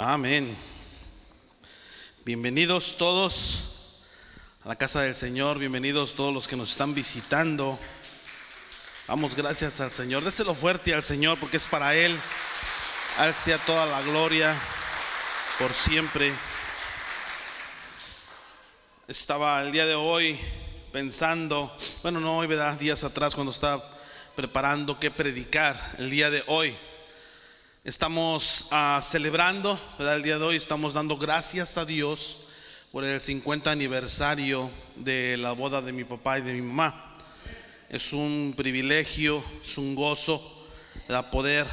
Amén. Bienvenidos todos a la casa del Señor, bienvenidos todos los que nos están visitando. Damos gracias al Señor, déselo fuerte al Señor porque es para Él. A Él sea toda la gloria por siempre. Estaba el día de hoy pensando, no hoy, ¿verdad? Días atrás cuando estaba preparando qué predicar el día de hoy. Estamos celebrando, ¿verdad? El día de hoy estamos dando gracias a Dios por el 50 aniversario de la boda de mi papá y de mi mamá. Es un privilegio, es un gozo, ¿verdad? Poder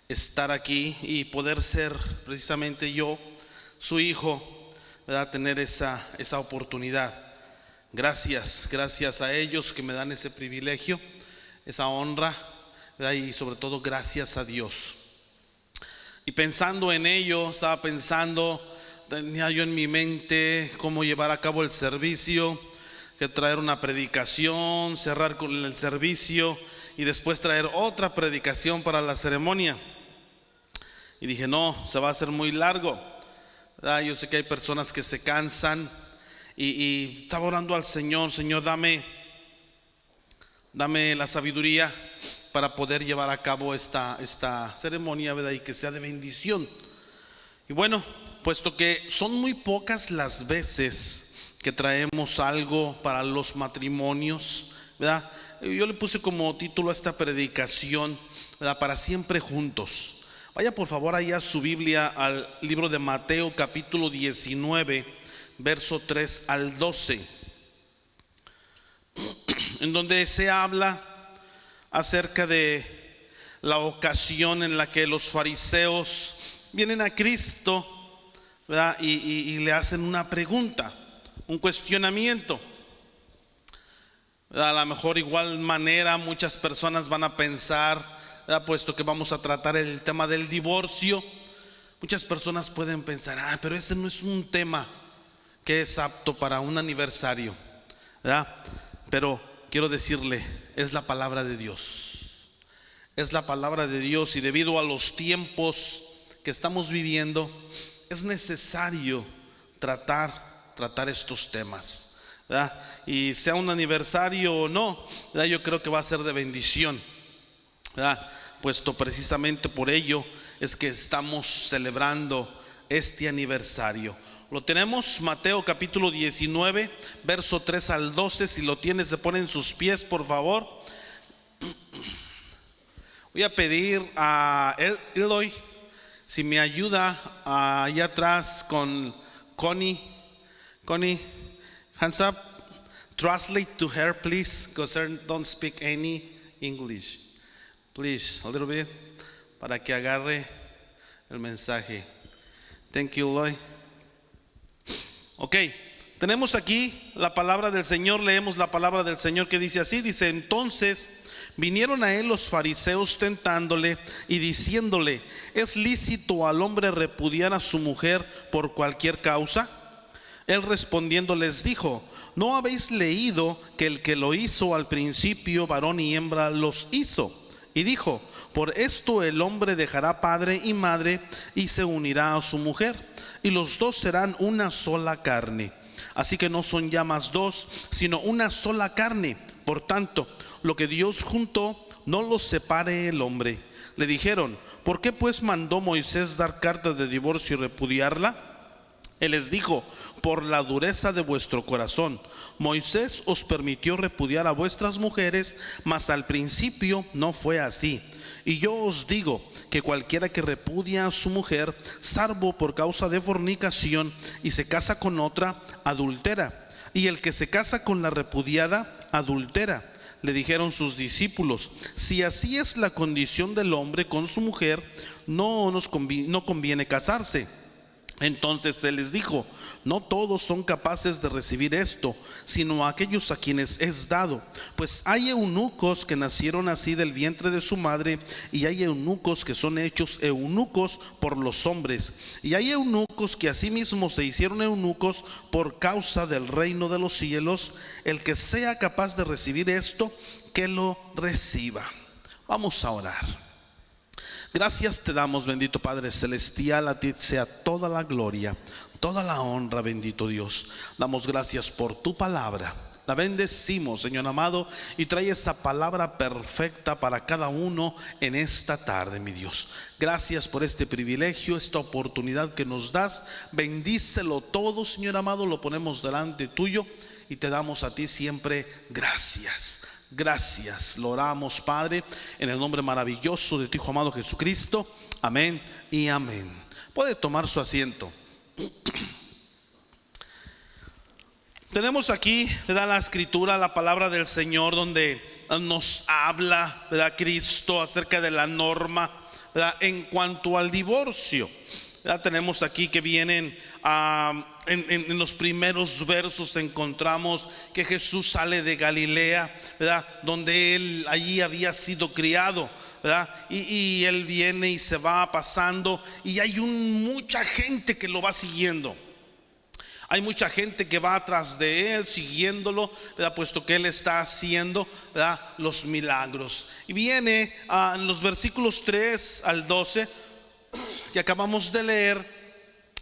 estar aquí y poder ser precisamente yo, su hijo, ¿verdad? Tener esa oportunidad. Gracias a ellos que me dan ese privilegio, esa honra, ¿verdad? Y sobre todo gracias a Dios. Y pensando en ello, tenía yo en mi mente cómo llevar a cabo el servicio, que traer una predicación, cerrar con el servicio y después traer otra predicación para la ceremonia. Y dije, no, se va a hacer muy largo, ¿verdad? Yo sé que hay personas que se cansan y estaba orando al Señor, Señor, dame la sabiduría para poder llevar a cabo esta ceremonia, ¿verdad? Y que sea de bendición. Y bueno, puesto que son muy pocas las veces que traemos algo para los matrimonios, ¿verdad? Yo le puse como título a esta predicación, ¿verdad? Para siempre juntos. Vaya por favor ahí a su Biblia al libro de Mateo capítulo 19, verso 3 al 12, en donde se habla acerca de la ocasión en la que los fariseos vienen a Cristo, ¿verdad? Y le hacen una pregunta, un cuestionamiento, ¿verdad? A lo mejor igual manera muchas personas van a pensar, ¿verdad? Puesto que vamos a tratar el tema del divorcio, muchas personas pueden pensar, pero ese no es un tema que es apto para un aniversario, ¿verdad? Pero quiero decirle, es la palabra de Dios. Es la palabra de Dios y debido a los tiempos que estamos viviendo, es necesario tratar estos temas, ¿verdad? Y sea un aniversario o no, ¿verdad? Yo creo que va a ser de bendición, ¿verdad? Puesto precisamente por ello es que estamos celebrando este aniversario. Lo tenemos, Mateo capítulo 19, verso 3 al 12. Si lo tienes, se pone en sus pies, por favor. Voy a pedir a Eloy si me ayuda allá atrás con Connie, hands up. Translate to her, please, because I don't speak any English. Please, a little bit, para que agarre el mensaje. Thank you, Eloy. Ok, tenemos aquí la palabra del Señor, leemos la palabra del Señor que dice así, dice: entonces vinieron a él los fariseos tentándole y diciéndole, ¿es lícito al hombre repudiar a su mujer por cualquier causa? Él respondiendo les dijo, ¿no habéis leído que el que lo hizo al principio, varón y hembra los hizo? Y dijo, por esto el hombre dejará padre y madre y se unirá a su mujer, y los dos serán una sola carne. Así que no son ya más dos, sino una sola carne. Por tanto, lo que Dios juntó, no lo separe el hombre. Le dijeron, ¿por qué pues mandó Moisés dar carta de divorcio y repudiarla? Él les dijo, por la dureza de vuestro corazón. Moisés os permitió repudiar a vuestras mujeres, mas al principio no fue así. Y yo os digo que cualquiera que repudia a su mujer, salvo por causa de fornicación, y se casa con otra, adultera. Y el que se casa con la repudiada, adultera. Le dijeron sus discípulos, si así es la condición del hombre con su mujer, no conviene casarse. Entonces él les dijo, no todos son capaces de recibir esto, sino aquellos a quienes es dado. Pues hay eunucos que nacieron así del vientre de su madre, y hay eunucos que son hechos eunucos por los hombres, y hay eunucos que asimismo se hicieron eunucos por causa del reino de los cielos. El que sea capaz de recibir esto, que lo reciba. Vamos a orar. Gracias te damos, bendito Padre Celestial. A ti sea toda la gloria, toda la honra, bendito Dios. Damos gracias por tu palabra. La bendecimos, Señor amado, y trae esa palabra perfecta para cada uno en esta tarde, mi Dios. Gracias por este privilegio, esta oportunidad que nos das. Bendícelo todo, Señor amado. Lo ponemos delante tuyo y te damos a ti siempre gracias. Gracias, lo oramos, Padre, en el nombre maravilloso de tu Hijo amado Jesucristo. Amén y amén. Puede tomar su asiento. Tenemos aquí, ¿verdad?, la escritura, la palabra del Señor, donde nos habla, ¿verdad?, Cristo acerca de la norma, ¿verdad?, en cuanto al divorcio. ¿Verdad? Tenemos aquí que vienen en los primeros versos encontramos que Jesús sale de Galilea, ¿verdad?, donde él allí había sido criado, ¿verdad? Y él viene y se va pasando, y hay mucha gente que lo va siguiendo. Hay mucha gente que va atrás de él, siguiéndolo, ¿verdad?, puesto que él está haciendo, ¿verdad?, los milagros. Y viene en los versículos 3 al 12 que acabamos de leer,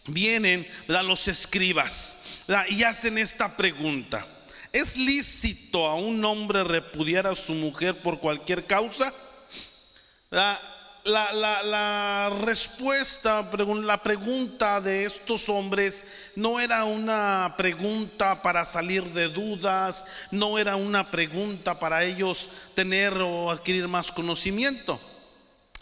vienen, ¿verdad?, los escribas, ¿verdad?, y hacen esta pregunta: ¿es lícito a un hombre repudiar a su mujer por cualquier causa? ¿Verdad? La respuesta, la pregunta de estos hombres no era una pregunta para salir de dudas, no era una pregunta para ellos tener o adquirir más conocimiento.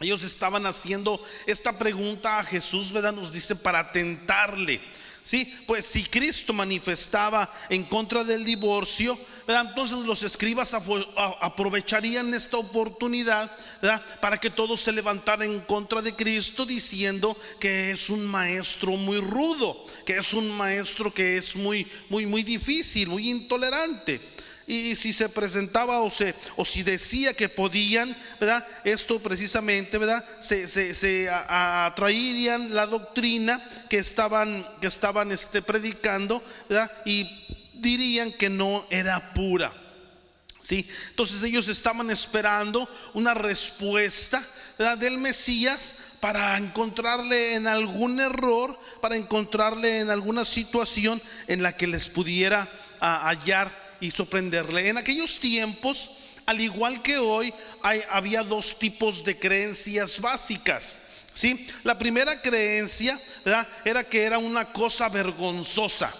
Ellos estaban haciendo esta pregunta a Jesús, ¿verdad?, nos dice, para tentarle. Sí, pues si Cristo manifestaba en contra del divorcio, ¿verdad?, entonces los escribas aprovecharían esta oportunidad, ¿verdad?, para que todos se levantaran en contra de Cristo, diciendo que es un maestro muy rudo, que es un maestro que es muy difícil, muy intolerante. Y si se presentaba o si decía que podían, ¿verdad?, esto precisamente, ¿verdad?, se atraerían la doctrina que estaban predicando, ¿verdad?, y dirían que no era pura. ¿Sí? Entonces ellos estaban esperando una respuesta, ¿verdad?, del Mesías, para encontrarle en algún error, para encontrarle en alguna situación en la que les pudiera hallar y sorprenderle. En aquellos tiempos, al igual que hoy, había dos tipos de creencias básicas. ¿Sí? La primera creencia, ¿verdad?, era que era una cosa vergonzosa.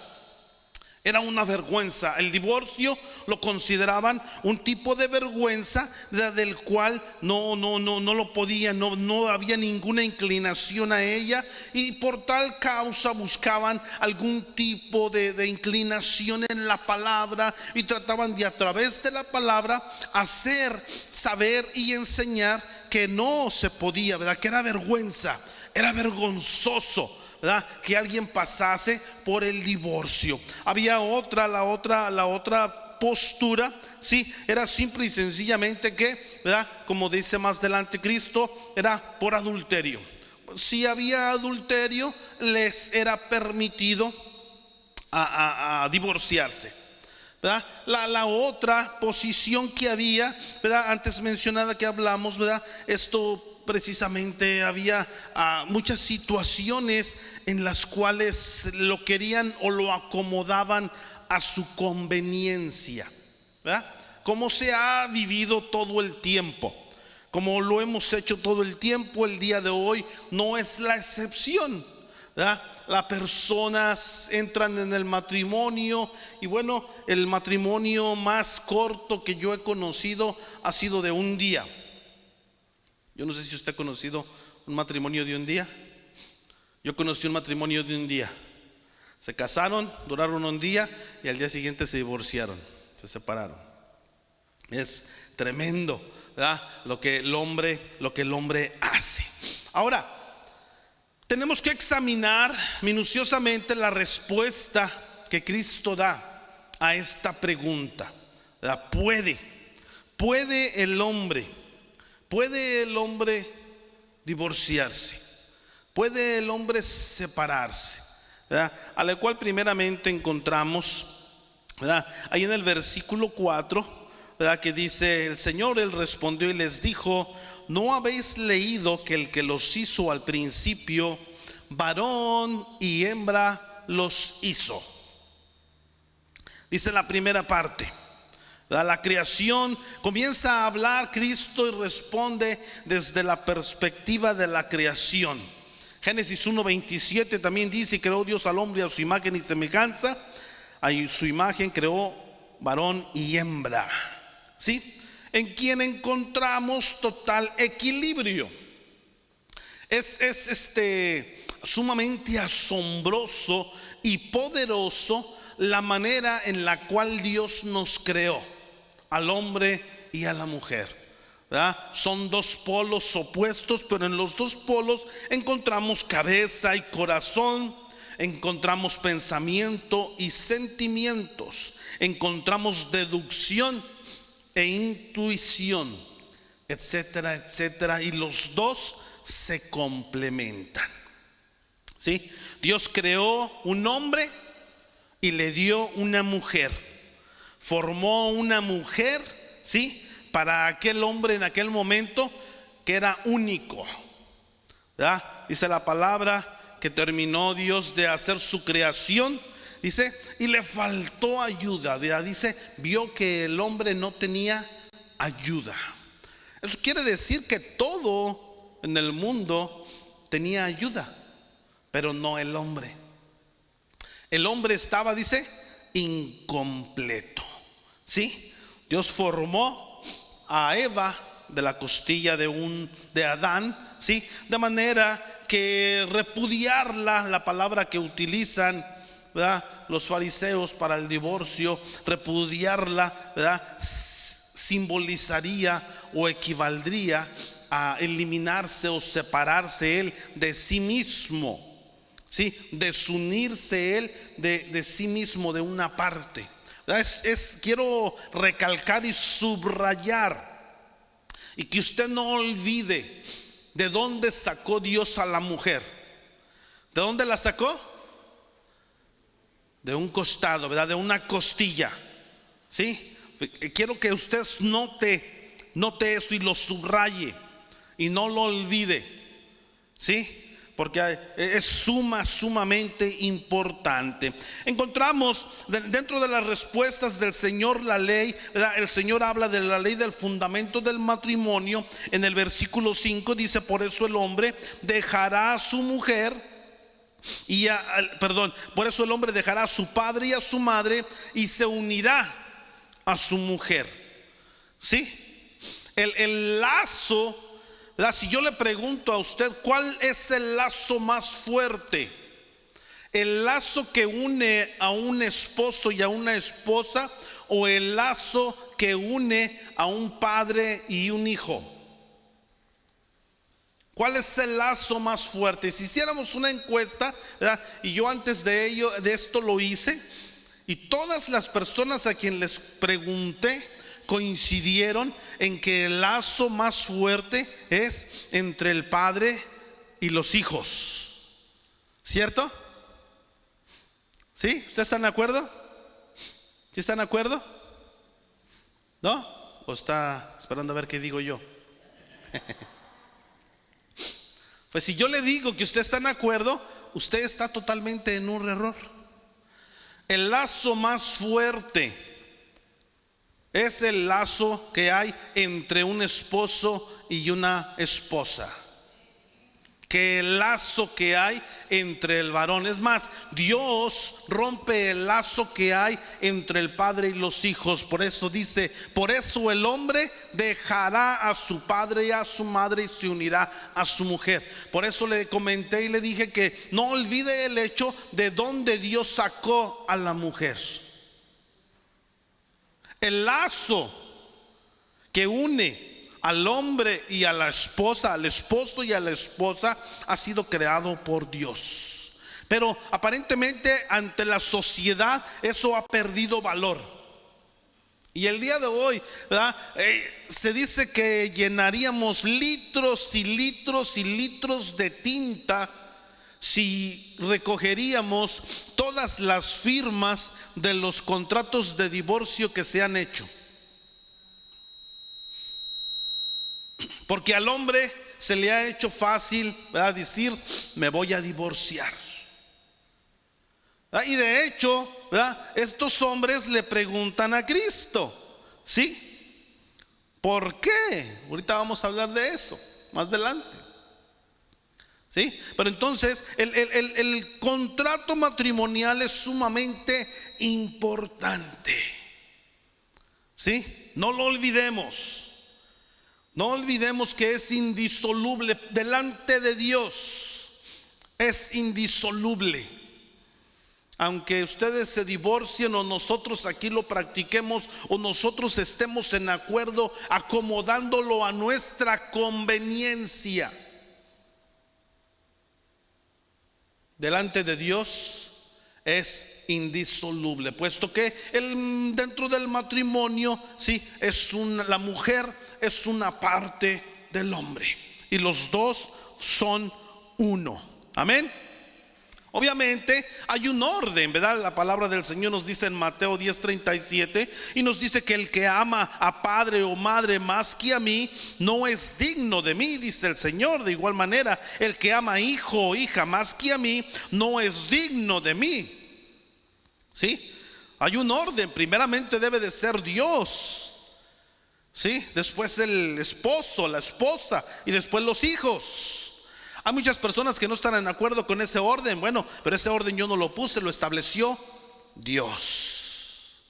Era una vergüenza. El divorcio lo consideraban un tipo de vergüenza, del cual no lo podían, no había ninguna inclinación a ella, y por tal causa buscaban algún tipo de inclinación en la palabra, y trataban de, a través de la palabra, hacer saber y enseñar que no se podía, ¿verdad?, que era vergüenza, era vergonzoso, ¿verdad?, que alguien pasase por el divorcio. Había la otra postura, sí, era simple y sencillamente que, ¿verdad?, como dice más adelante Cristo, era por adulterio. Si había adulterio, les era permitido a divorciarse, ¿verdad? La otra posición que había, ¿verdad?, antes mencionada que hablamos, ¿verdad?, esto precisamente había muchas situaciones en las cuales lo querían o lo acomodaban a su conveniencia, ¿verdad?, como se ha vivido todo el tiempo, como lo hemos hecho todo el tiempo. El día de hoy no es la excepción, ¿verdad? Las personas entran en el matrimonio, y bueno, el matrimonio más corto que yo he conocido ha sido de un día. Yo no sé si usted ha conocido un matrimonio de un día. Yo conocí un matrimonio de un día. Se casaron, duraron un día y al día siguiente se divorciaron, se separaron. Es tremendo, ¿verdad?, lo que el hombre hace. Ahora, tenemos que examinar minuciosamente la respuesta que Cristo da a esta pregunta, ¿verdad? ¿Puede el hombre divorciarse? ¿Puede el hombre separarse? ¿Verdad? A la cual primeramente encontramos, ¿verdad?, ahí en el versículo 4, ¿verdad? Que dice: el Señor, él respondió y les dijo: ¿no habéis leído que el que los hizo al principio, varón y hembra los hizo? Dice la primera parte, ¿verdad? La creación comienza a hablar Cristo y responde desde la perspectiva de la creación. Génesis 1:27 también dice: creó Dios al hombre a su imagen y semejanza, a su imagen creó varón y hembra, ¿sí? En quien encontramos total equilibrio. Es sumamente asombroso y poderoso la manera en la cual Dios nos creó, al hombre y a la mujer, ¿verdad? Son dos polos opuestos, pero en los dos polos encontramos cabeza y corazón, encontramos pensamiento y sentimientos, encontramos deducción e intuición, etcétera, etcétera, y los dos se complementan, ¿sí? Dios creó un hombre y le dio una mujer, formó una mujer, ¿sí? Para aquel hombre en aquel momento que era único, ¿verdad? Dice la palabra que terminó Dios de hacer su creación, dice, y le faltó ayuda, ¿verdad? Dice, vio que el hombre no tenía ayuda. Eso quiere decir que todo en el mundo tenía ayuda, pero no el hombre. El hombre estaba, dice, incompleto, ¿sí? Dios formó a Eva de la costilla de Adán, ¿sí? De manera que repudiarla, la palabra que utilizan, ¿verdad?, los fariseos para el divorcio, repudiarla, ¿verdad?, simbolizaría o equivaldría a eliminarse o separarse él de sí mismo, ¿sí? Desunirse él de sí mismo, de una parte. Quiero recalcar y subrayar, y que usted no olvide de dónde sacó Dios a la mujer. ¿De dónde la sacó? De un costado, ¿verdad? De una costilla, ¿sí? Quiero que usted note eso y lo subraye y no lo olvide, ¿sí? Porque es sumamente importante. Encontramos dentro de las respuestas del Señor la ley, ¿verdad? El Señor habla de la ley del fundamento del matrimonio. En el versículo 5 dice: por eso el hombre dejará a su mujer por eso el hombre dejará a su padre y a su madre y se unirá a su mujer, ¿sí? El lazo, ¿verdad? Si yo le pregunto a usted, ¿cuál es el lazo más fuerte? ¿El lazo que une a un esposo y a una esposa, o el lazo que une a un padre y un hijo? ¿Cuál es el lazo más fuerte? Si hiciéramos una encuesta, ¿verdad? Y yo antes de esto lo hice, y todas las personas a quien les pregunté coincidieron en que el lazo más fuerte es entre el padre y los hijos, ¿cierto? ¿Sí? ¿Ustedes están de acuerdo? ¿Sí están de acuerdo? ¿No? ¿O está esperando a ver qué digo yo? Pues si yo le digo que usted está de acuerdo, usted está totalmente en un error. El lazo más fuerte es el lazo que hay entre un esposo y una esposa, que el lazo que hay entre el varón. Es más, Dios rompe el lazo que hay entre el padre y los hijos. Por eso dice: por eso el hombre dejará a su padre y a su madre y se unirá a su mujer. Por eso le comenté y le dije que no olvide el hecho de dónde Dios sacó a la mujer. El lazo que une al hombre y a la esposa, al esposo y a la esposa, ha sido creado por Dios. Pero aparentemente ante la sociedad eso ha perdido valor. Y el día de hoy, ¿verdad? Se dice que llenaríamos litros y litros y litros de tinta si recogeríamos todas las firmas de los contratos de divorcio que se han hecho. Porque al hombre se le ha hecho fácil, ¿verdad?, decir: me voy a divorciar. Y de hecho, ¿verdad?, estos hombres le preguntan a Cristo, ¿sí? ¿Por qué? Ahorita vamos a hablar de eso más adelante, ¿sí? Pero entonces el contrato matrimonial es sumamente importante, ¿sí? No lo olvidemos. No olvidemos que es indisoluble delante de Dios. Es indisoluble. Aunque ustedes se divorcien o nosotros aquí lo practiquemos o nosotros estemos en acuerdo acomodándolo a nuestra conveniencia, delante de Dios es indisoluble, puesto que dentro del matrimonio, sí, la mujer es una parte del hombre y los dos son uno. Amén. Obviamente hay un orden, ¿verdad? La palabra del Señor nos dice en Mateo 10:37 y nos dice que el que ama a padre o madre más que a mí no es digno de mí, dice el Señor. De igual manera, el que ama a hijo o hija más que a mí no es digno de mí. ¿Sí? Hay un orden. Primeramente debe de ser Dios, ¿sí? Después el esposo, la esposa y después los hijos. Hay muchas personas que no están en acuerdo con ese orden. Bueno, pero ese orden yo no lo puse, lo estableció Dios.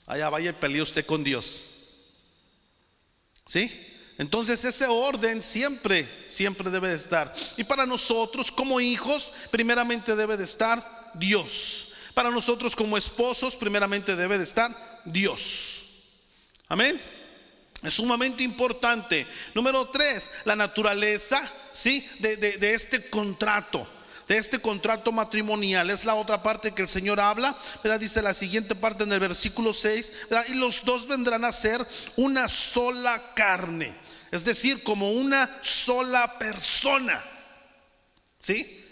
Allá vaya y pelee usted con Dios, ¿sí? Entonces ese orden siempre debe de estar. Y para nosotros como hijos, primeramente debe de estar Dios. Para nosotros como esposos, primeramente debe de estar Dios. Amén. Es sumamente importante. Número 3, la naturaleza, ¿sí?, de este contrato. De este contrato matrimonial. Es la otra parte que el Señor habla, ¿verdad? Dice la siguiente parte en el versículo 6, ¿verdad? Y los dos vendrán a ser una sola carne. Es decir, como una sola persona, ¿sí?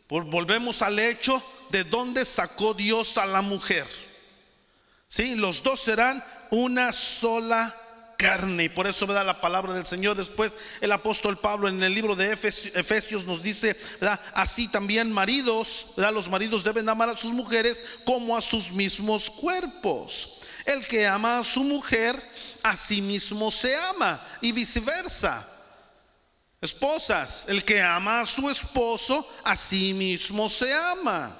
Volvemos al hecho de dónde sacó Dios a la mujer, ¿sí? Los dos serán una sola carne. Y por eso, ¿verdad?, la palabra del Señor después, el apóstol Pablo en el libro de Efesios nos dice, ¿verdad?, así también maridos, ¿verdad?, los maridos deben amar a sus mujeres como a sus mismos cuerpos. El que ama a su mujer, a sí mismo se ama, y viceversa. Esposas, el que ama a su esposo, a sí mismo se ama.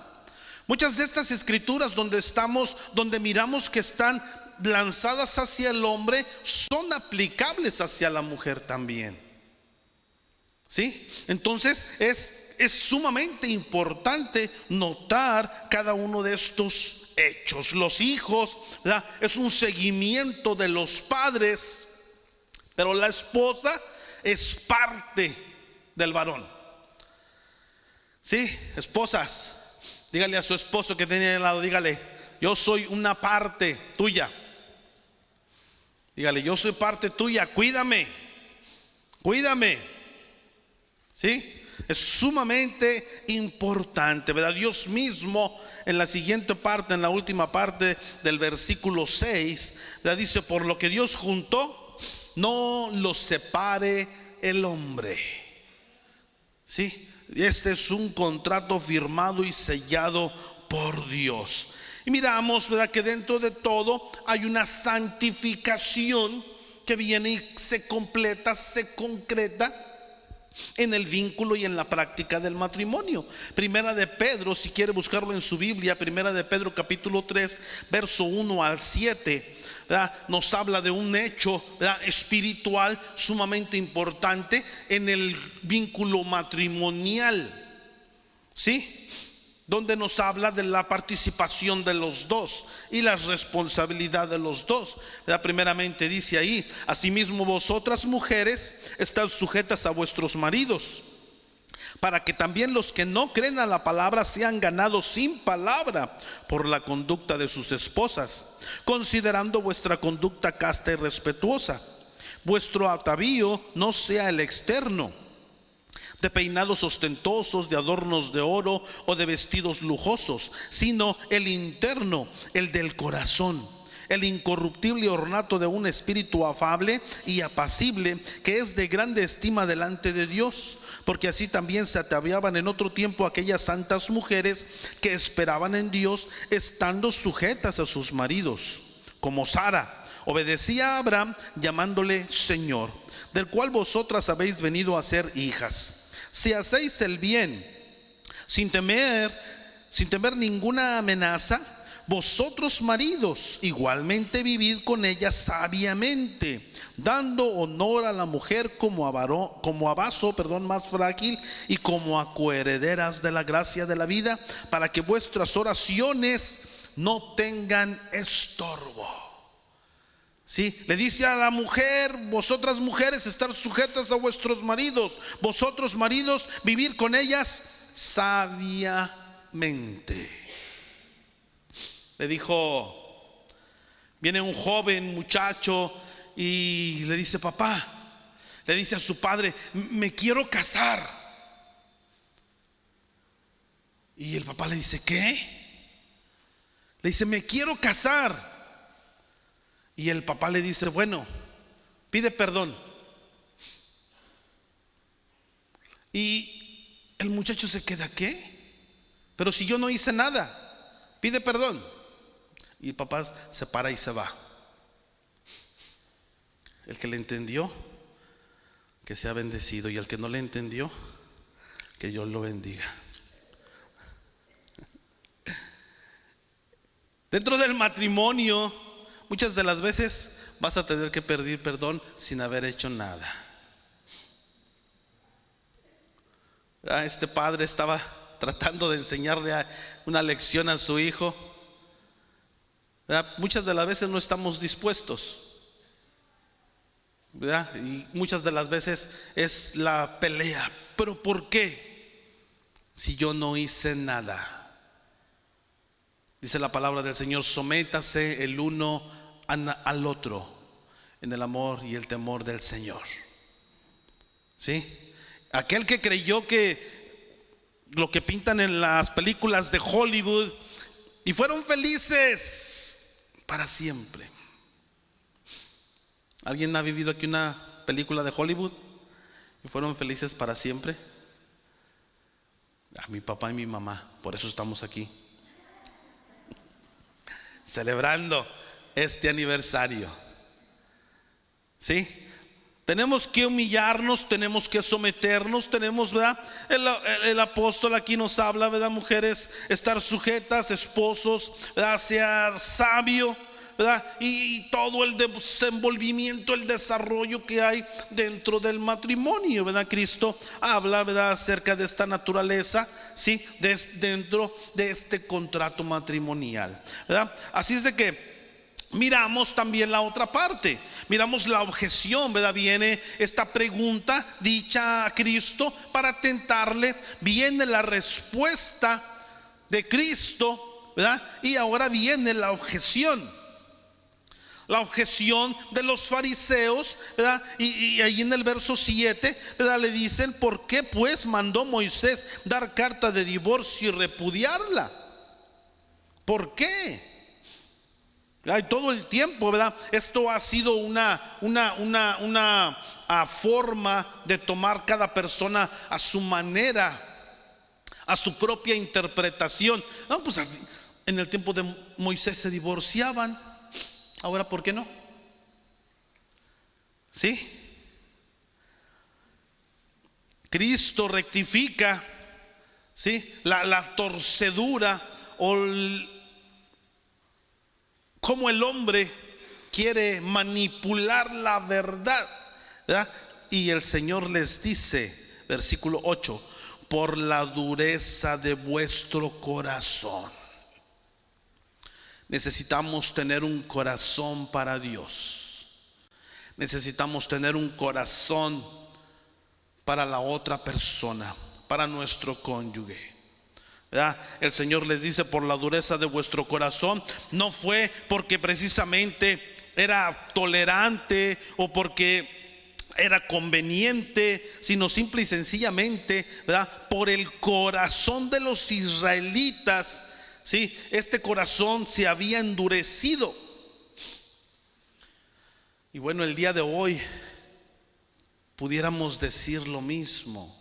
Muchas de estas escrituras donde miramos que están lanzadas hacia el hombre, son aplicables hacia la mujer también, ¿sí? Entonces es sumamente importante notar cada uno de estos hechos. Los hijos, ¿verdad?, es un seguimiento de los padres, pero la esposa es parte del varón, ¿sí? Esposas, dígale a su esposo que tiene al lado, dígale: yo soy una parte tuya. Dígale: yo soy parte tuya, cuídame, ¿sí? Es sumamente importante, ¿verdad? Dios mismo en la siguiente parte, en la última parte del versículo 6, ¿verdad?, dice: por lo que Dios juntó, no lo separe el hombre, ¿sí? Este es un contrato firmado y sellado por Dios. Y miramos, ¿verdad?, que dentro de todo hay una santificación que viene y se completa, se concreta en el vínculo y en la práctica del matrimonio. Primera de Pedro, si quiere buscarlo en su Biblia, Primera de Pedro capítulo 3, verso 1 al 7, ¿verdad?, nos habla de un hecho, ¿verdad?, espiritual sumamente importante en el vínculo matrimonial, ¿sí?, donde nos habla de la participación de los dos y la responsabilidad de los dos, ¿verdad? Primeramente dice ahí: asimismo vosotras mujeres estad sujetas a vuestros maridos, para que también los que no creen a la palabra sean ganados sin palabra por la conducta de sus esposas, considerando vuestra conducta casta y respetuosa. Vuestro atavío no sea el externo, de peinados ostentosos, de adornos de oro o de vestidos lujosos, sino el interno, el del corazón, el incorruptible ornato de un espíritu afable y apacible, que es de grande estima delante de Dios. Porque así también se ataviaban en otro tiempo aquellas santas mujeres que esperaban en Dios, estando sujetas a sus maridos, como Sara obedecía a Abraham, llamándole Señor, del cual vosotras habéis venido a ser hijas, si hacéis el bien sin temer ninguna amenaza. Vosotros maridos igualmente vivid con ella sabiamente, dando honor a la mujer como a vaso más frágil, y como a coherederas de la gracia de la vida, para que vuestras oraciones no tengan estorbo. Sí, le dice a la mujer: vosotras mujeres, estar sujetas a vuestros maridos; vosotros maridos, vivir con ellas sabiamente. Le dijo, viene un joven muchacho y le dice: papá, le dice a su padre: me quiero casar. Y el papá le dice: ¿qué? Le dice: me quiero casar. Y el papá le dice: bueno, pide perdón. Y el muchacho se queda: ¿qué? Pero si yo no hice nada, pide perdón. Y el papá se para y se va. El que le entendió, que sea bendecido, y el que no le entendió, que Dios lo bendiga. Dentro del matrimonio, muchas de las veces vas a tener que pedir perdón sin haber hecho nada. Este padre estaba tratando de enseñarle una lección a su hijo. Muchas de las veces no estamos dispuestos, ¿verdad? Y muchas de las veces es la pelea. ¿Pero por qué? Si yo no hice nada. Dice la palabra del Señor: sométase el uno al otro en el amor y el temor del Señor. ¿Sí? Aquel que creyó que lo que pintan en las películas de Hollywood y fueron felices para siempre. ¿Alguien ha vivido aquí una película de Hollywood y fueron felices para siempre? Mi papá y mi mamá. Por eso estamos aquí, celebrando este aniversario. ¿Sí? Tenemos que humillarnos, tenemos que someternos, tenemos, ¿verdad? El apóstol aquí nos habla, ¿verdad? Mujeres, estar sujetas, esposos, ¿verdad? Ser sabio, ¿verdad? Y todo el desenvolvimiento, el desarrollo que hay dentro del matrimonio, ¿verdad? Cristo habla, ¿verdad?, acerca de esta naturaleza, ¿sí?, dentro de este contrato matrimonial, ¿verdad? Así es de que miramos también la otra parte, miramos la objeción, ¿verdad? Viene esta pregunta dicha a Cristo para tentarle, viene la respuesta de Cristo, ¿verdad? Y ahora viene la objeción de los fariseos, ¿verdad? Y ahí en el verso 7, ¿verdad?, le dicen: ¿por qué pues mandó Moisés dar carta de divorcio y repudiarla? ¿Por qué? Todo el tiempo, ¿verdad? Esto ha sido una forma de tomar cada persona a su manera, a su propia interpretación. No, pues en el tiempo de Moisés se divorciaban, ahora ¿por qué no? ¿Sí? Cristo rectifica, ¿sí?, la torcedura o cómo el hombre quiere manipular la verdad, ¿verdad? Y el Señor les dice, versículo 8: por la dureza de vuestro corazón. Necesitamos tener un corazón para Dios. Necesitamos tener un corazón para la otra persona, para nuestro cónyuge, ¿verdad? El Señor les dice: por la dureza de vuestro corazón. No fue porque precisamente era tolerante o porque era conveniente, sino simple y sencillamente, ¿verdad?, por el corazón de los israelitas. Sí, este corazón se había endurecido. Y bueno, el día de hoy pudiéramos decir lo mismo.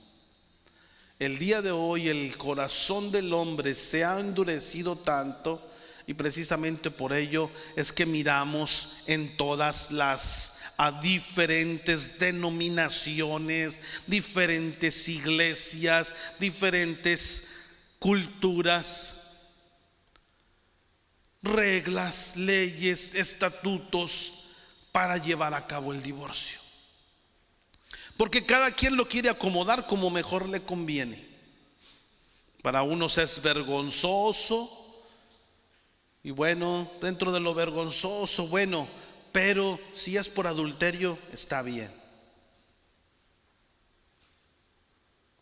El día de hoy el corazón del hombre se ha endurecido tanto, y precisamente por ello es que miramos en todas las diferentes denominaciones, diferentes iglesias, diferentes culturas, reglas, leyes, estatutos para llevar a cabo el divorcio. Porque cada quien lo quiere acomodar como mejor le conviene. Para unos es vergonzoso, y bueno, dentro de lo vergonzoso, bueno, pero si es por adulterio, está bien.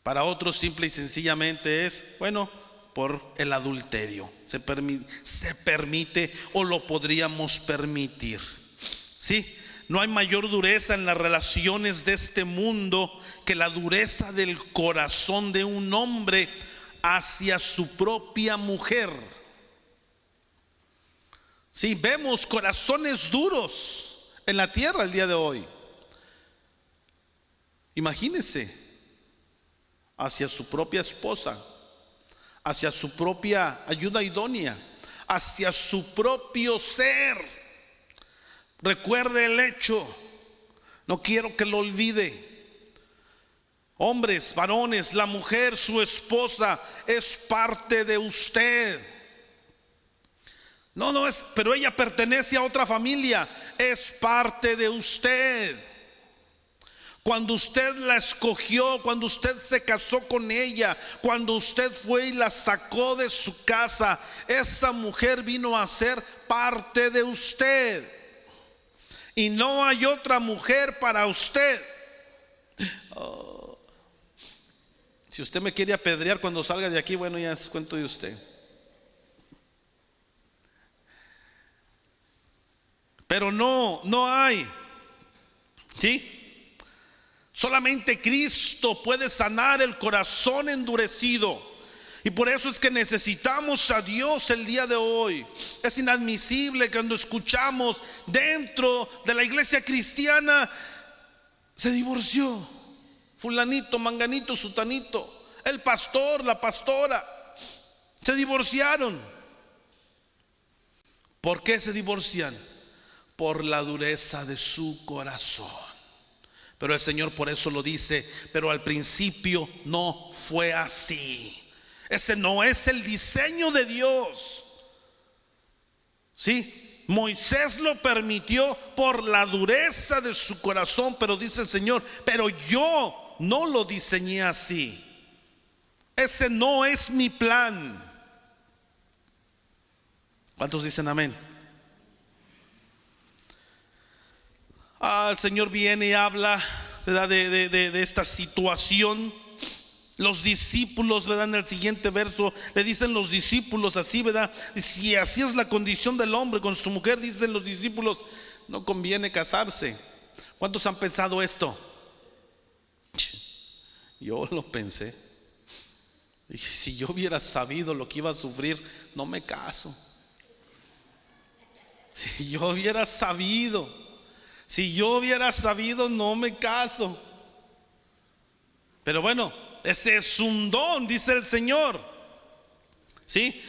Para otros simple y sencillamente es, bueno, por el adulterio. Se permite o lo podríamos permitir. Sí, no hay mayor dureza en las relaciones de este mundo que la dureza del corazón de un hombre hacia su propia mujer. Sí, vemos corazones duros en la tierra el día de hoy. Imagínense, hacia su propia esposa, hacia su propia ayuda idónea, hacia su propio ser. Recuerde el hecho, no quiero que lo olvide. Hombres, varones, la mujer, su esposa, es parte de usted. No es, pero ella pertenece a otra familia, es parte de usted. Cuando usted la escogió, cuando usted se casó con ella, cuando usted fue y la sacó de su casa, esa mujer vino a ser parte de usted. Y no hay otra mujer para usted. Si usted me quiere apedrear cuando salga de aquí, bueno, ya es cuento de usted. Pero no hay, ¿sí? Solamente Cristo puede sanar el corazón endurecido. Y por eso es que necesitamos a Dios el día de hoy. Es inadmisible cuando escuchamos dentro de la iglesia cristiana: se divorció fulanito, manganito, sutanito, el pastor, la pastora, se divorciaron. ¿Por qué se divorcian? Por la dureza de su corazón. Pero el Señor por eso lo dice: pero al principio no fue así. Ese no es el diseño de Dios. Sí, Moisés lo permitió por la dureza de su corazón, pero dice el Señor: pero yo no lo diseñé así. Ese no es mi plan. ¿Cuántos dicen amén? El Señor viene y habla, ¿verdad?, de esta situación. Los discípulos, ¿verdad?, en el siguiente verso le dicen los discípulos así, ¿verdad? Si así es la condición del hombre con su mujer, dicen los discípulos, no conviene casarse. ¿Cuántos han pensado esto? Yo lo pensé. Dije, si yo hubiera sabido lo que iba a sufrir, no me caso. Si yo hubiera sabido, no me caso. Pero bueno, ese es un don, dice el Señor. ¿Sí?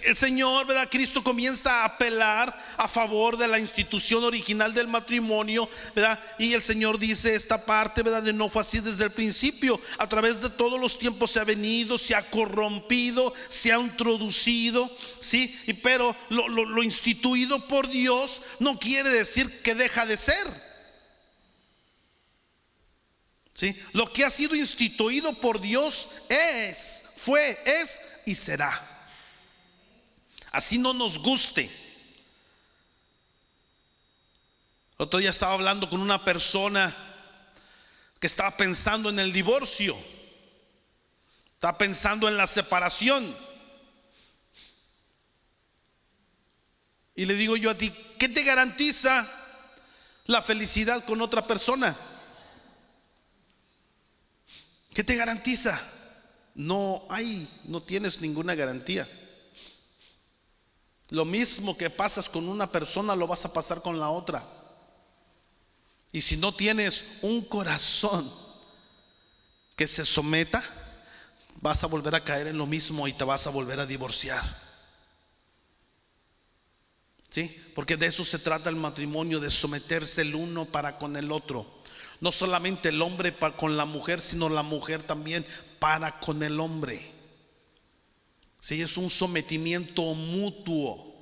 El Señor, ¿verdad? Cristo comienza a apelar a favor de la institución original del matrimonio, ¿verdad? Y el Señor dice esta parte, ¿verdad?, de no fue así desde el principio. A través de todos los tiempos se ha venido, se ha corrompido, se ha introducido, ¿sí? Pero lo instituido por Dios no quiere decir que deja de ser. ¿Sí? Lo que ha sido instituido por Dios fue, es y será. Así no nos guste. Otro día estaba hablando con una persona que estaba pensando en el divorcio, estaba pensando en la separación. Y le digo yo a ti, ¿qué te garantiza la felicidad con otra persona? ¿Qué te garantiza? No tienes ninguna garantía. Lo mismo que pasas con una persona lo vas a pasar con la otra. Y si no tienes un corazón que se someta, vas a volver a caer en lo mismo y te vas a volver a divorciar. ¿Sí? Porque de eso se trata el matrimonio, de someterse el uno para con el otro. No solamente el hombre para con la mujer, sino la mujer también para con el hombre. Sí, es un sometimiento mutuo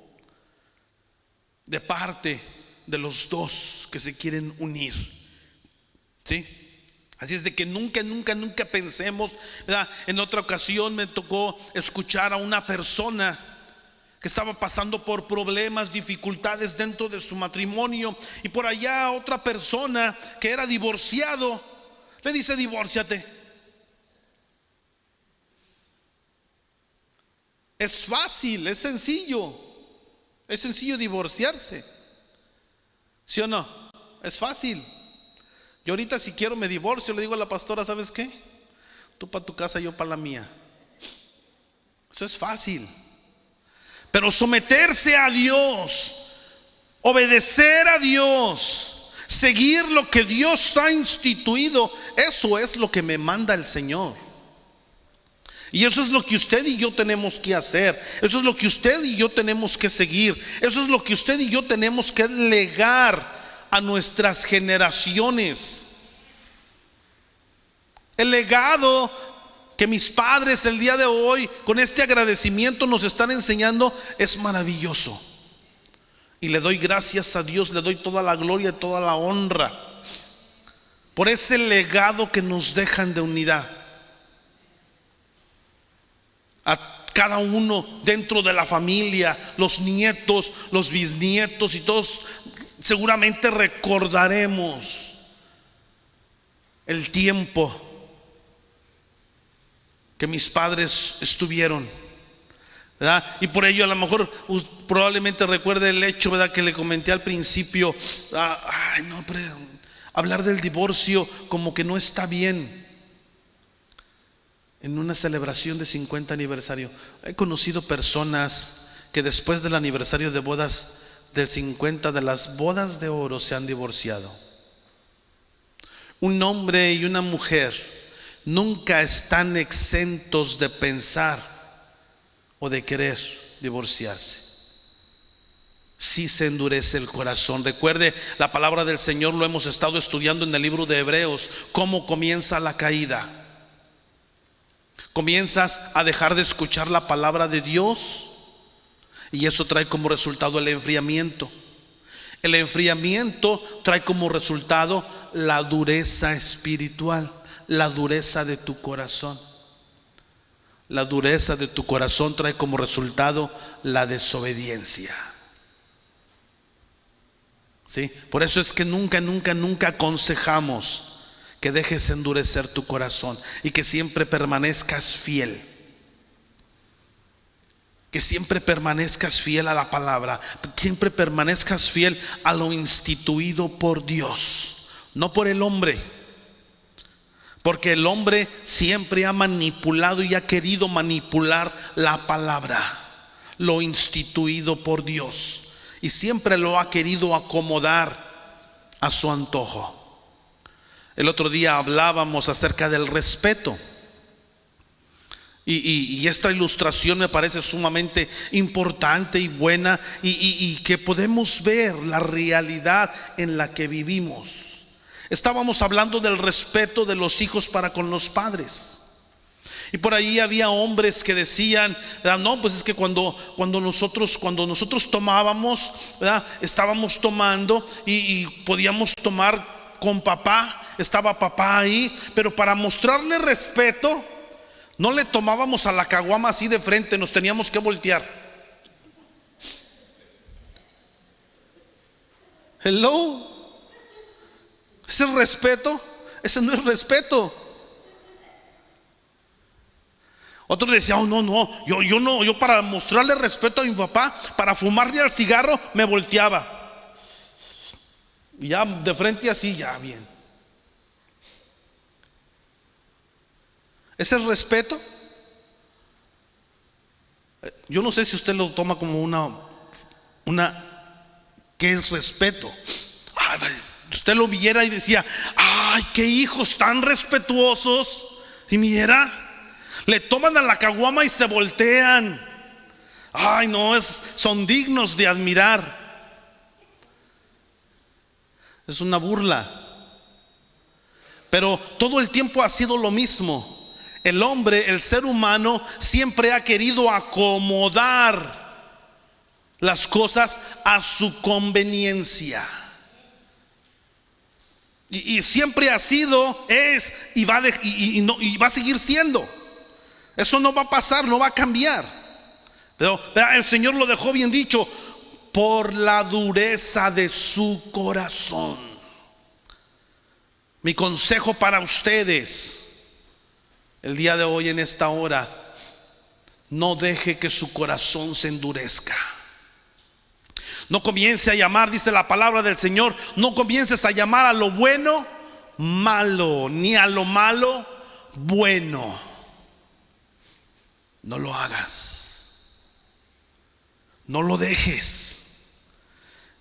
de parte de los dos que se quieren unir. ¿Sí? Así es de que nunca pensemos, ¿verdad? En otra ocasión me tocó escuchar a una persona que estaba pasando por problemas, dificultades dentro de su matrimonio, y por allá otra persona que era divorciado le dice: divórciate. Es fácil, es sencillo divorciarse, ¿sí o no? Es fácil. Yo ahorita, si quiero, me divorcio, le digo a la pastora: ¿sabes qué? Tú para tu casa, yo para la mía. Eso es fácil. Pero someterse a Dios, obedecer a Dios, seguir lo que Dios ha instituido, eso es lo que me manda el Señor. Y eso es lo que usted y yo tenemos que hacer. Eso es lo que usted y yo tenemos que seguir. Eso es lo que usted y yo tenemos que legar a nuestras generaciones. El legado que mis padres el día de hoy, con este agradecimiento, nos están enseñando es maravilloso. Y le doy gracias a Dios, le doy toda la gloria y toda la honra por ese legado que nos dejan de unidad. A cada uno dentro de la familia, los nietos, los bisnietos y todos, seguramente recordaremos el tiempo que mis padres estuvieron, ¿verdad? Y por ello a lo mejor probablemente recuerde el hecho, ¿verdad?, que le comenté al principio. Pero hablar del divorcio como que no está bien en una celebración de 50 aniversario. He conocido personas que después del aniversario de bodas del 50, de las bodas de oro, se han divorciado. Un hombre y una mujer nunca están exentos de pensar o de querer divorciarse. Si se endurece el corazón. Recuerde, la palabra del Señor lo hemos estado estudiando en el libro de Hebreos. Cómo comienza la caída. Comienzas a dejar de escuchar la palabra de Dios, y eso trae como resultado el enfriamiento. El enfriamiento trae como resultado la dureza espiritual, la dureza de tu corazón. La dureza de tu corazón trae como resultado la desobediencia. ¿Sí? Por eso es que nunca aconsejamos que dejes endurecer tu corazón y que siempre permanezcas fiel. Que siempre permanezcas fiel a la palabra, siempre permanezcas fiel a lo instituido por Dios, no por el hombre. Porque el hombre siempre ha manipulado y ha querido manipular la palabra, lo instituido por Dios, y siempre lo ha querido acomodar a su antojo. El otro día hablábamos acerca del respeto, y esta ilustración me parece sumamente importante y buena, y que podemos ver la realidad en la que vivimos. Estábamos hablando del respeto de los hijos para con los padres. Y por ahí había hombres que decían: no, pues es que cuando nosotros tomábamos, ¿verdad?, estábamos tomando y podíamos tomar con papá, estaba papá ahí, pero para mostrarle respeto no le tomábamos a la caguama así de frente, nos teníamos que voltear. Hello. ¿Ese es respeto? Ese no es respeto. Otro decía: no, yo para mostrarle respeto a mi papá, para fumarle al cigarro, me volteaba. Y ya de frente así, ya bien. ¿Ese es respeto? Yo no sé si usted lo toma como ¿qué es respeto? Usted lo viera y decía: ay, qué hijos tan respetuosos. Si mira, le toman a la caguama y se voltean. Ay, no, son dignos de admirar. Es una burla. Pero todo el tiempo ha sido lo mismo. El hombre, el ser humano, siempre ha querido acomodar las cosas a su conveniencia. Y siempre ha sido, es y va a seguir siendo. Eso no va a pasar, no va a cambiar. Pero el Señor lo dejó bien dicho: por la dureza de su corazón. Mi consejo para ustedes el día de hoy, en esta hora: no deje que su corazón se endurezca. No comience a llamar, dice la palabra del Señor, no comiences a llamar a lo bueno malo, ni a lo malo bueno. No lo hagas. No lo dejes,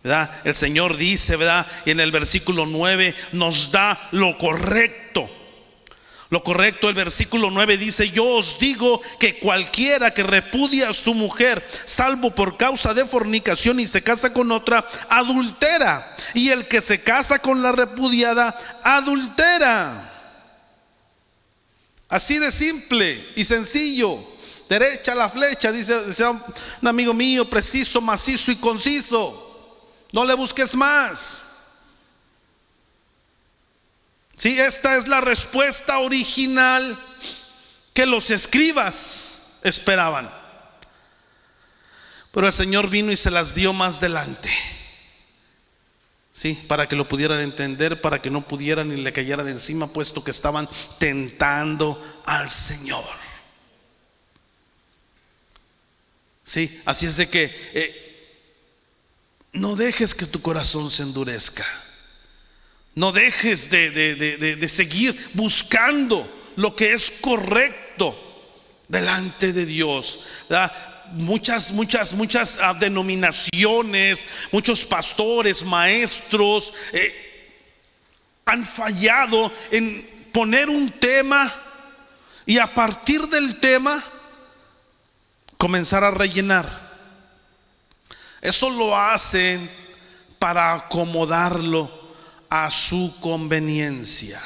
¿verdad? El Señor dice, ¿verdad? Y en el versículo 9 nos da lo correcto. Lo correcto, el versículo 9 dice: yo os digo que cualquiera que repudia a su mujer, salvo por causa de fornicación, y se casa con otra, adultera. Y el que se casa con la repudiada, adultera. Así de simple y sencillo. Derecha la flecha, dice un amigo mío, preciso, macizo y conciso. No le busques más. Sí, esta es la respuesta original que los escribas esperaban. Pero el Señor vino y se las dio más adelante. Sí, para que lo pudieran entender, para que no pudieran ni le cayeran encima, puesto que estaban tentando al Señor. Sí, así es de que no dejes que tu corazón se endurezca. No dejes de seguir buscando lo que es correcto delante de Dios, ¿verdad? Muchas denominaciones, muchos pastores, maestros han fallado en poner un tema y a partir del tema comenzar a rellenar. Eso lo hacen para acomodarlo a su conveniencia.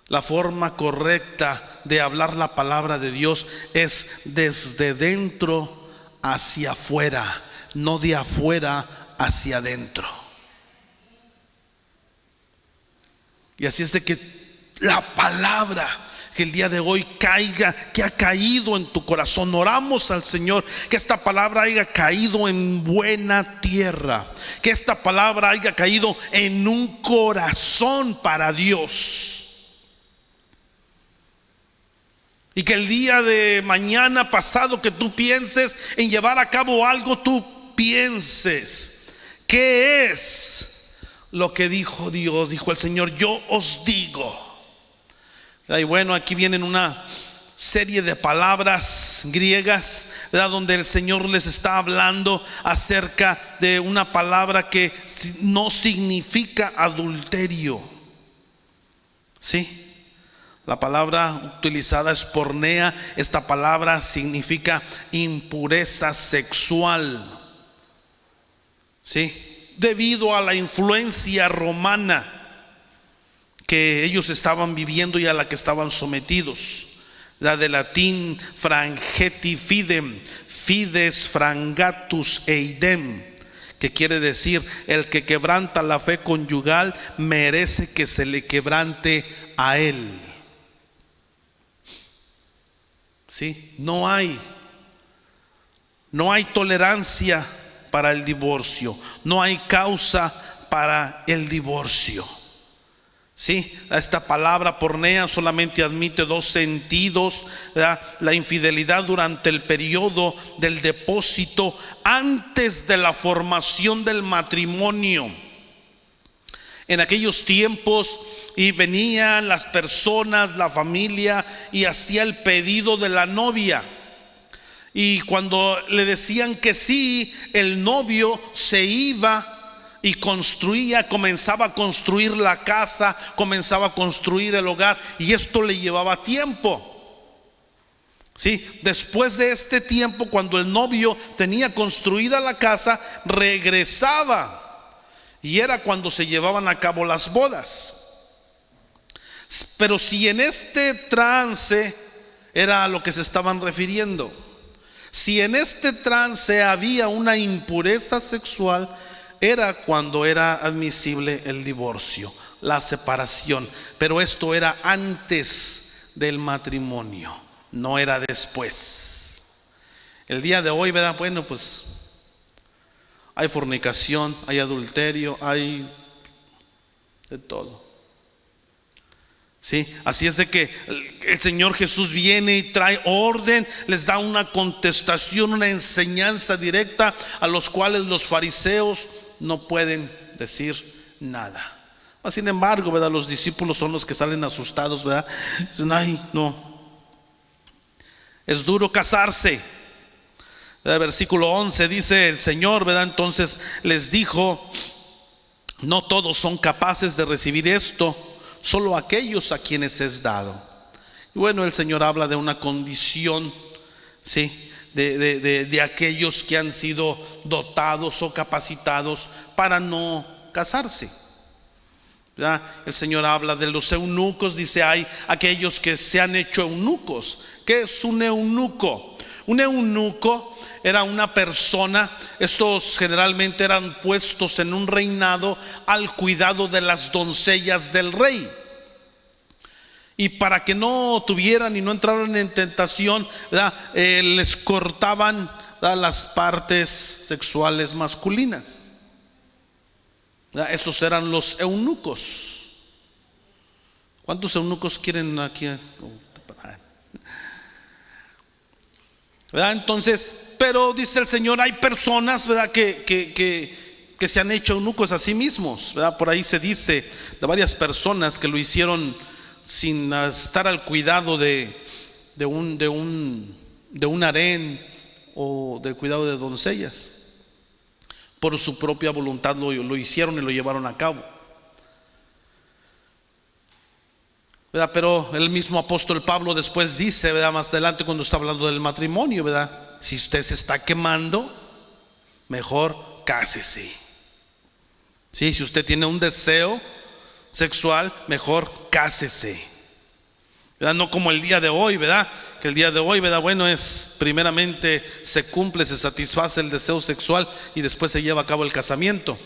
La forma correcta de hablar la palabra de Dios es desde dentro hacia afuera, no de afuera hacia adentro. Y así es de que la palabra que el día de hoy caiga, que ha caído en tu corazón, oramos al Señor que esta palabra haya caído en buena tierra, que esta palabra haya caído en un corazón para Dios, y que el día de mañana pasado que tú pienses en llevar a cabo algo, tú pienses: ¿qué es lo que dijo Dios? Dijo el Señor: yo os digo. Y bueno, aquí vienen una serie de palabras griegas, ¿verdad?, donde el Señor les está hablando acerca de una palabra que no significa adulterio. Sí, la palabra utilizada es pornea. Esta palabra significa impureza sexual. Sí, debido a la influencia romana que ellos estaban viviendo y a la que estaban sometidos. La de latín frangeti fidem, fides frangatus eidem, que quiere decir: el que quebranta la fe conyugal merece que se le quebrante a él. Sí, no hay tolerancia para el divorcio, no hay causa para el divorcio. Sí, esta palabra pornea solamente admite dos sentidos, ¿verdad? La infidelidad durante el periodo del depósito antes de la formación del matrimonio. En aquellos tiempos, y venían las personas, la familia, y hacía el pedido de la novia. Y cuando le decían que sí, el novio se iba y construía, comenzaba a construir la casa, comenzaba a construir el hogar, y esto le llevaba tiempo. Sí, después de este tiempo, cuando el novio tenía construida la casa, regresaba, y era cuando se llevaban a cabo las bodas. Pero si en este trance, era a lo que se estaban refiriendo, si en este trance había una impureza sexual, era cuando era admisible el divorcio, la separación. Pero esto era antes del matrimonio, no era después. El día de hoy, ¿verdad? Bueno, pues hay fornicación, hay adulterio, hay de todo. Sí, así es de que el Señor Jesús viene y trae orden, les da una contestación, una enseñanza directa, a los cuales los fariseos no pueden decir nada. Sin embargo, ¿verdad? Los discípulos son los que salen asustados, ¿verdad? Dicen, ay, no, es duro casarse. Versículo 11 dice el Señor, ¿verdad? Entonces les dijo: no todos son capaces de recibir esto, solo aquellos a quienes es dado. Y bueno, el Señor habla de una condición, ¿sí? De aquellos que han sido dotados o capacitados para no casarse, ¿verdad? El Señor habla de los eunucos, dice: hay aquellos que se han hecho eunucos. ¿Qué es un eunuco? Un eunuco era una persona, estos generalmente eran puestos en un reinado al cuidado de las doncellas del rey. Y para que no tuvieran y no entraran en tentación, ¿verdad? Les cortaban, ¿verdad?, las partes sexuales masculinas, ¿verdad? Esos eran los eunucos. ¿Cuántos eunucos quieren aquí? ¿Verdad? Entonces, pero dice el Señor, hay personas, ¿verdad?, que se han hecho eunucos a sí mismos, ¿verdad? Por ahí se dice de varias personas que lo hicieron sin estar al cuidado de un harén o del cuidado de doncellas. Por su propia voluntad lo hicieron y lo llevaron a cabo, ¿verdad? Pero el mismo apóstol Pablo después dice, ¿verdad?, más adelante cuando está hablando del matrimonio, ¿verdad?, si usted se está quemando, mejor cásese. ¿Sí? Si usted tiene un deseo sexual, mejor cásese, ¿verdad? No como el día de hoy, ¿verdad? Que el día de hoy, ¿verdad?, bueno, es primeramente se cumple, se satisface el deseo sexual y después se lleva a cabo el casamiento,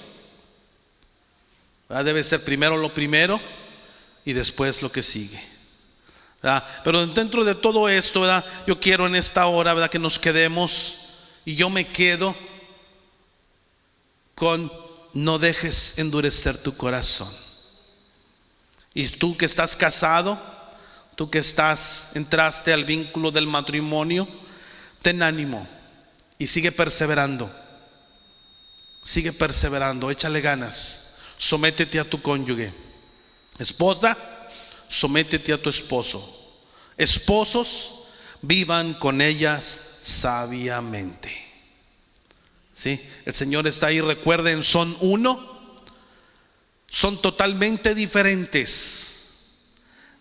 ¿verdad? Debe ser primero lo primero y después lo que sigue, ¿verdad? Pero dentro de todo esto, ¿verdad?, yo quiero en esta hora, ¿verdad?, que nos quedemos, y yo me quedo con: no dejes endurecer tu corazón. Y tú que estás casado, tú que entraste al vínculo del matrimonio, ten ánimo y sigue perseverando, échale ganas, sométete a tu cónyuge. Esposa, sométete a tu esposo. Esposos, vivan con ellas sabiamente. ¿Sí? El Señor está ahí, recuerden, son uno, son totalmente diferentes,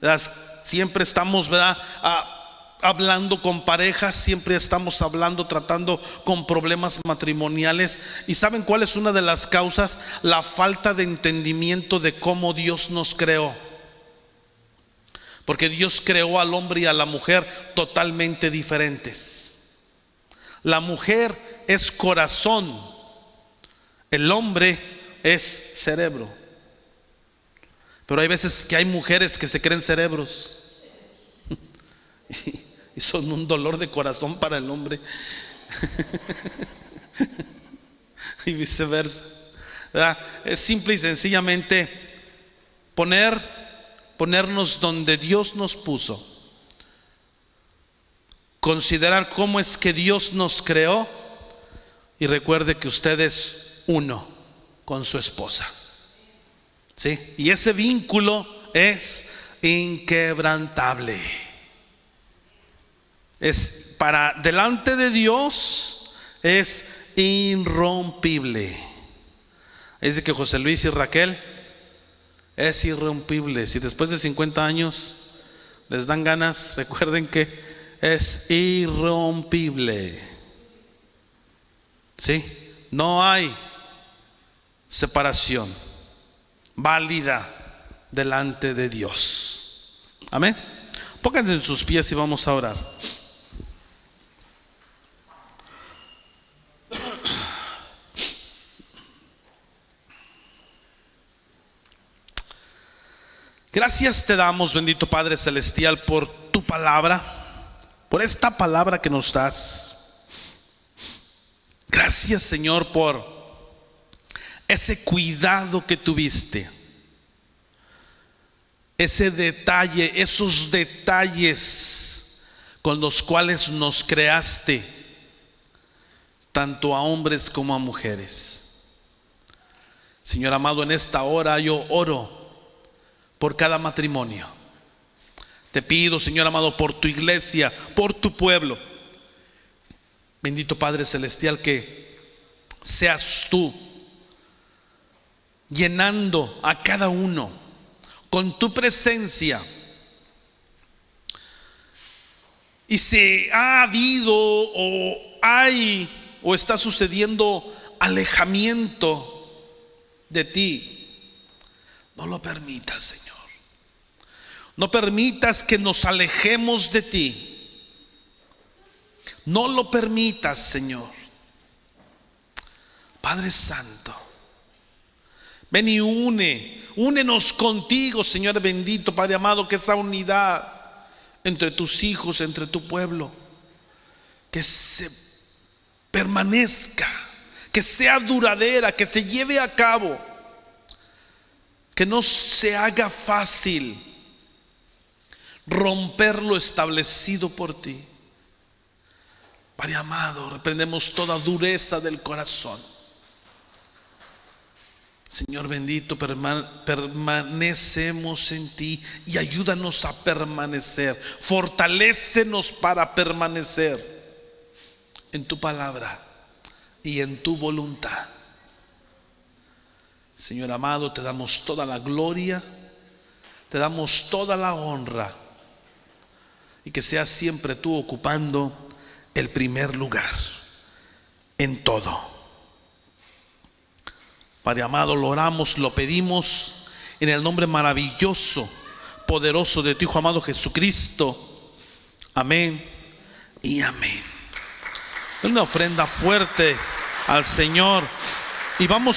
¿verdad? Siempre estamos, ¿verdad?, hablando con parejas, siempre estamos hablando, tratando con problemas matrimoniales. ¿Y saben cuál es una de las causas? La falta de entendimiento de cómo Dios nos creó. Porque Dios creó al hombre y a la mujer totalmente diferentes. La mujer es corazón, el hombre es cerebro. Pero hay veces que hay mujeres que se creen cerebros y son un dolor de corazón para el hombre y viceversa, ¿verdad? Es simple y sencillamente ponernos donde Dios nos puso, considerar cómo es que Dios nos creó, y recuerde que usted es uno con su esposa, ¿sí? Y ese vínculo es inquebrantable. Es para delante de Dios, es irrompible. Es de que José Luis y Raquel es irrompible. Si después de 50 años les dan ganas, recuerden que es irrompible. ¿Sí? No hay separación válida delante de Dios. Amén. Pónganse en sus pies y vamos a orar. Gracias te damos, bendito Padre Celestial, por tu palabra, por esta palabra que nos das. Gracias, Señor, por ese cuidado que tuviste, ese detalle, esos detalles con los cuales nos creaste, tanto a hombres como a mujeres. Señor amado, en esta hora yo oro por cada matrimonio. Te pido, Señor amado, por tu iglesia, por tu pueblo. Bendito Padre Celestial, que seas tú llenando a cada uno con tu presencia. Y si ha habido o hay o está sucediendo alejamiento de ti, no lo permitas, Señor. No permitas que nos alejemos de ti. No lo permitas, Señor. Padre Santo, ven y únenos contigo, Señor bendito, Padre amado, que esa unidad entre tus hijos, entre tu pueblo, que se permanezca, que sea duradera, que se lleve a cabo, que no se haga fácil romper lo establecido por ti. Padre amado, reprendemos toda dureza del corazón. Señor bendito, permanecemos en ti y ayúdanos a permanecer. Fortalécenos para permanecer en tu palabra y en tu voluntad. Señor amado, te damos toda la gloria, te damos toda la honra, y que seas siempre tú ocupando el primer lugar en todo. Padre amado, lo oramos, lo pedimos en el nombre maravilloso, poderoso de tu Hijo amado Jesucristo. Amén y amén. Una ofrenda fuerte al Señor y vamos